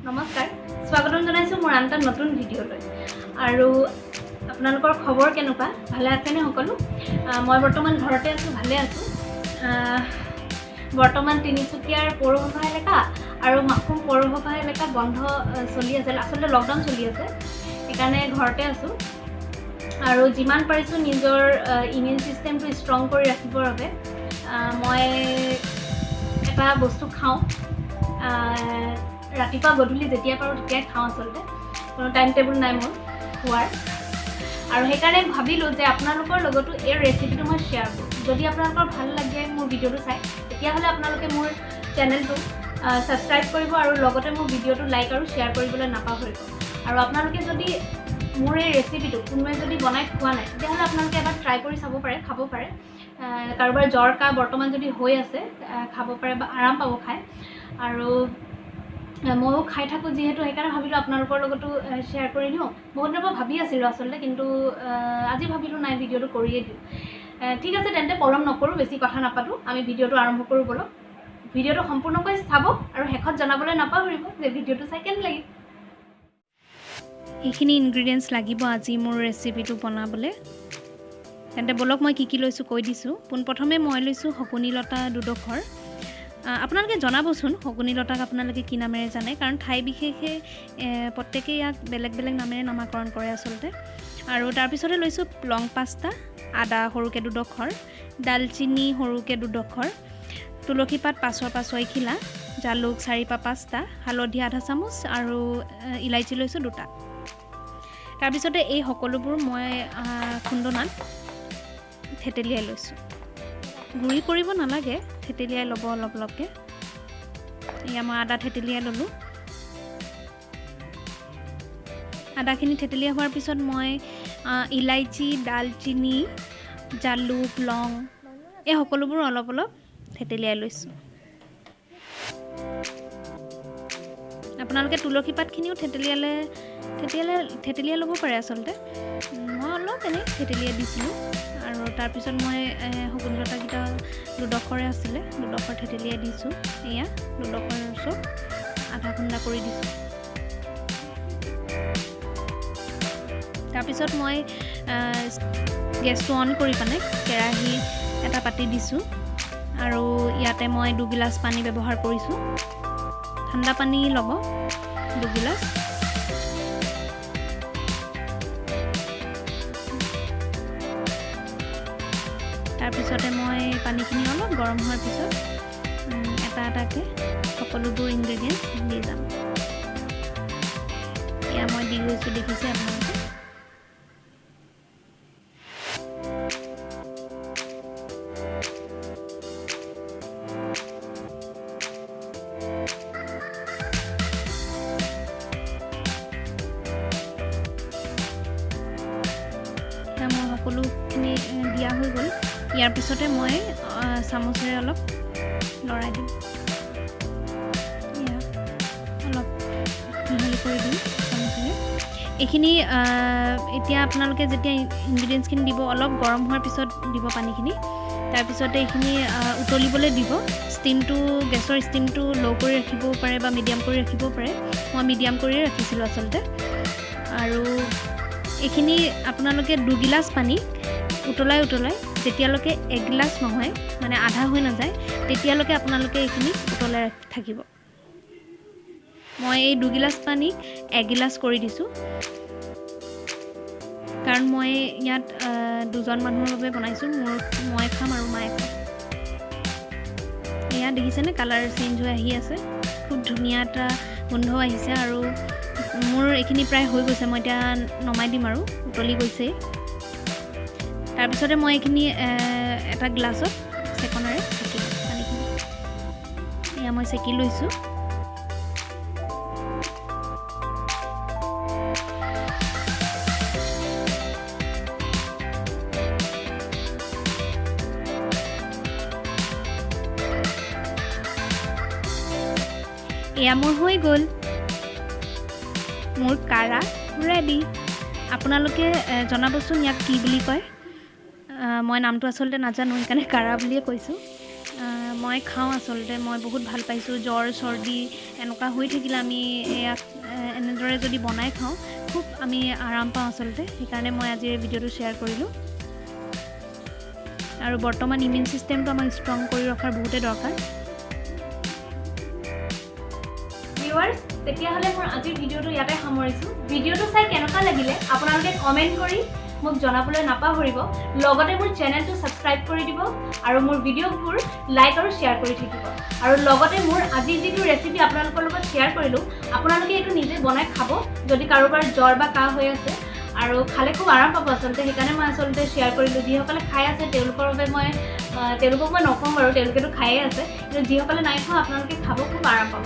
নমস্কাৰ স্বাগতম জনাইছো মোৰ আনটা নতুন ভিডিঅ'লৈ আৰু আপোনালোকৰ খবৰ কেনেকুৱা ভালে আছেনে সকলো মই বৰ্তমান ঘৰতে আছো ভালে আছো বৰ্তমান তিনিচুকীয়াৰ পৌৰসভা এলেকা আৰু মাকুম পৌৰসভা এলেকাত বন্ধ চলি আছে আসলে লকডাউন চলি আছে সেইকাৰণে ঘৰতে আছো আৰু যিমান পাৰিছো নিজৰ ইমিউন সিস্টেমটো ষ্ট্ৰং কৰি ৰাখিবৰ বাবে মই এটা বস্তু খাওঁ ৰাতিপুৱা গধূলি যেতিয়া পাৰোঁ তেতিয়াই খাওঁ আচলতে কোনো টাইম টেবুল নাই মোৰ খোৱাৰ আৰু সেইকাৰণে ভাবিলোঁ যে আপোনালোকৰ লগতো এই ৰেচিপিটো মই শ্বেয়াৰ কৰোঁ যদি আপোনালোকৰ ভাল লাগে মোৰ ভিডিঅ'টো চাই তেতিয়াহ'লে আপোনালোকে মোৰ চেনেলটো ছাবস্ক্ৰাইব কৰিব আৰু লগতে মোৰ ভিডিঅ'টো লাইক আৰু শ্বেয়াৰ কৰিবলৈ নাপাহৰিব আৰু আপোনালোকে যদি মোৰ এই ৰেচিপিটো কোনোবাই যদি বনাই খোৱা নাই তেতিয়াহ'লে আপোনালোকে এবাৰ ট্ৰাই কৰি চাব পাৰে খাব পাৰে কাৰোবাৰ জ্বৰ কাহ বৰ্তমান যদি হৈ আছে খাব পাৰে বা আৰাম পাব খাই আৰু ময়ো খাই থাকোঁ যিহেতু সেইকাৰণে ভাবিলোঁ আপোনালোকৰ লগতো শ্বেয়াৰ কৰি দিওঁ বহুত দিনৰ পৰা ভাবি আছিলোঁ আচলতে কিন্তু আজি ভাবিলোঁ নাই ভিডিঅ'টো কৰিয়ে দিওঁ ঠিক আছে তেন্তে পলম নকৰোঁ বেছি কথা নাপাতোঁ আমি ভিডিঅ'টো আৰম্ভ কৰোঁ বলক ভিডিঅ'টো সম্পূৰ্ণকৈ চাব আৰু শেষত জনাবলৈ নাপাহৰিব যে ভিডিঅ'টো চাই কেনে লাগিল এইখিনি ইনগ্ৰিডিয়েণ্টছ লাগিব আজি মোৰ ৰেচিপিটো বনাবলৈ তেন্তে বলক মই কি লৈছোঁ কৈ দিছোঁ পোনপ্ৰথমে মই লৈছোঁ শগুনী লতা দুডোখৰ আপোনালোকে জনাবচোন শগুনী লতাক আপোনালোকে কি নামেৰে জানে কাৰণ ঠাই বিশেষে প্ৰত্যেকেই ইয়াক বেলেগ বেলেগ নামেৰে নামাকৰণ কৰে আচলতে আৰু তাৰপিছতে লৈছোঁ লং 5টা আদা সৰুকৈ দুডোখৰ ডালচিনি সৰুকৈ দুডোখৰ তুলসী পাত 5 খিলা জালুক 4-5টা হালধি আধা চামুচ আৰু ইলাইচি লৈছোঁ 2টা তাৰপিছতে এই সকলোবোৰ মই খুন্দনাত থেতেলিয়াই লৈছোঁ গুড়ি কৰিব নালাগে থেতেলিয়াই ল'ব অলপ অলপকৈ এয়া মই আদা থেতেলিয়াই ল'লোঁ আদাখিনি থেতেলিয়াই হোৱাৰ পিছত মই ইলাইচি ডালচিনি জালুক লং এই সকলোবোৰ অলপ অলপ থেতেলিয়াই লৈছোঁ আপোনালোকে তুলসী পাতখিনিও থেতেলিয়াই ল'ব পাৰে আচলতে মই অলপ এনেই থেতেলিয়াই দিছিলোঁ আৰু তাৰপিছত মই শগুনী লতাকেইটা দুডোখৰে আছিলে দুডোখৰ থেতেলিয়াই দিছোঁ এয়া দুডোখৰ চব আধা খুন্দা কৰি দিছোঁ তাৰপিছত মই গেছটো অন কৰি পানে কেৰাহী এটা পাতি দিছোঁ আৰু ইয়াতে মই 2 গিলাচ পানী ব্যৱহাৰ কৰিছোঁ ঠাণ্ডা পানী ল'ব 2 গিলাচ তাৰপিছতে মই পানীখিনি অলপ গৰম হোৱাৰ পিছত এটা এটাকৈ সকলোবোৰ ইনগ্ৰিডিয়েণ্টছ দি যাম এয়া মই দি গৈছোঁ দেখিছে আপোনালোকে মই সকলোখিনি দিয়া হৈ গ'ল ইয়াৰ পিছতে মই চামুচেৰে অলপ লৰাই দিম অলপ মিহলি কৰি দিম চামুচেৰে এইখিনি এতিয়া আপোনালোকে যেতিয়া ইনগ্ৰিডিয়েণ্টছখিনি দিব অলপ গৰম হোৱাৰ পিছত দিব পানীখিনি তাৰপিছতে এইখিনি উতলিবলৈ দিব ষ্টিমটো গেছৰ ষ্টিমটো ল' কৰি ৰাখিবও পাৰে বা মিডিয়াম কৰি ৰাখিবও পাৰে মই মিডিয়াম কৰিয়ে ৰাখিছিলোঁ আচলতে আৰু এইখিনি আপোনালোকে 2 গিলাচ পানী উতলাই যেতিয়ালৈকে 1 গিলাচ নহয় মানে আধা হৈ নাযায় তেতিয়ালৈকে আপোনালোকে এইখিনি উতলাই থাকিব মই এই 2 গিলাচ পানী 1 গিলাচ কৰি দিছোঁ কাৰণ মই ইয়াত 2জন মানুহৰ বাবে বনাইছোঁ মই খাম আৰু মায়ে খাম এয়া দেখিছেনে কালাৰ চেঞ্জ হৈ আহি আছে খুব ধুনীয়া এটা গোন্ধ আহিছে আৰু মোৰ এইখিনি প্ৰায় হৈ গৈছে মই এতিয়া নমাই দিম আৰু উতলি গৈছে তাৰপিছতে মই এইখিনি এটা গ্লাছত চেকনেৰে চেকি পানীখিনি এয়া মই চেকি লৈছোঁ এয়া মোৰ হৈ গ'ল মোৰ কাৰা ৰেডি আপোনালোকে জনাবচোন ইয়াক কি বুলি কয় মই নামটো আচলতে নাজানো সেইকাৰণে কাৰা বুলিয়ে কৈছোঁ মই খাওঁ আচলতে মই বহুত ভাল পাইছোঁ জ্বৰ চৰ্দি এনেকুৱা হৈ থাকিলে আমি ইয়াক এনেদৰে যদি বনাই খাওঁ খুব আমি আৰাম পাওঁ আচলতে সেইকাৰণে মই আজি এই ভিডিঅ'টো শ্বেয়াৰ কৰিলোঁ আৰু বৰ্তমান ইমিউন চিষ্টেমটো আমাক ষ্ট্ৰং কৰি ৰখাৰ বহুতে দৰকাৰ ভিউৱাৰ্ছ তেতিয়াহ'লে মোৰ আজিৰ ভিডিঅ'টো ইয়াতে সামৰিছোঁ ভিডিঅ'টো চাই কেনেকুৱা লাগিলে আপোনালোকে কমেণ্ট কৰি মোক জনাবলৈ নাপাহৰিব লগতে মোৰ চেনেলটো ছাবস্ক্ৰাইব কৰি দিব আৰু মোৰ ভিডিঅ'বোৰ লাইক আৰু শ্বেয়াৰ কৰি থাকিব আৰু লগতে মোৰ আজি যিটো ৰেচিপি আপোনালোকৰ লগত শ্বেয়াৰ কৰিলোঁ আপোনালোকে এইটো নিজে বনাই খাব যদি কাৰোবাৰ জ্বৰ বা কাহ হৈ আছে আৰু খালে খুব আৰাম পাব আচলতে সেইকাৰণে মই আচলতে শ্বেয়াৰ কৰিলোঁ যিসকলে খাই আছে তেওঁলোকৰ বাবে তেওঁলোকক মই নকওঁ বাৰু তেওঁলোকেতো খায়ে আছে কিন্তু যিসকলে নাই খোৱা আপোনালোকে খাব খুব আৰাম পাব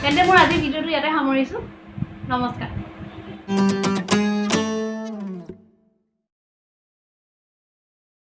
তেন্তে মোৰ আজিৰ ভিডিঅ'টো ইয়াতে সামৰিছোঁ নমস্কাৰ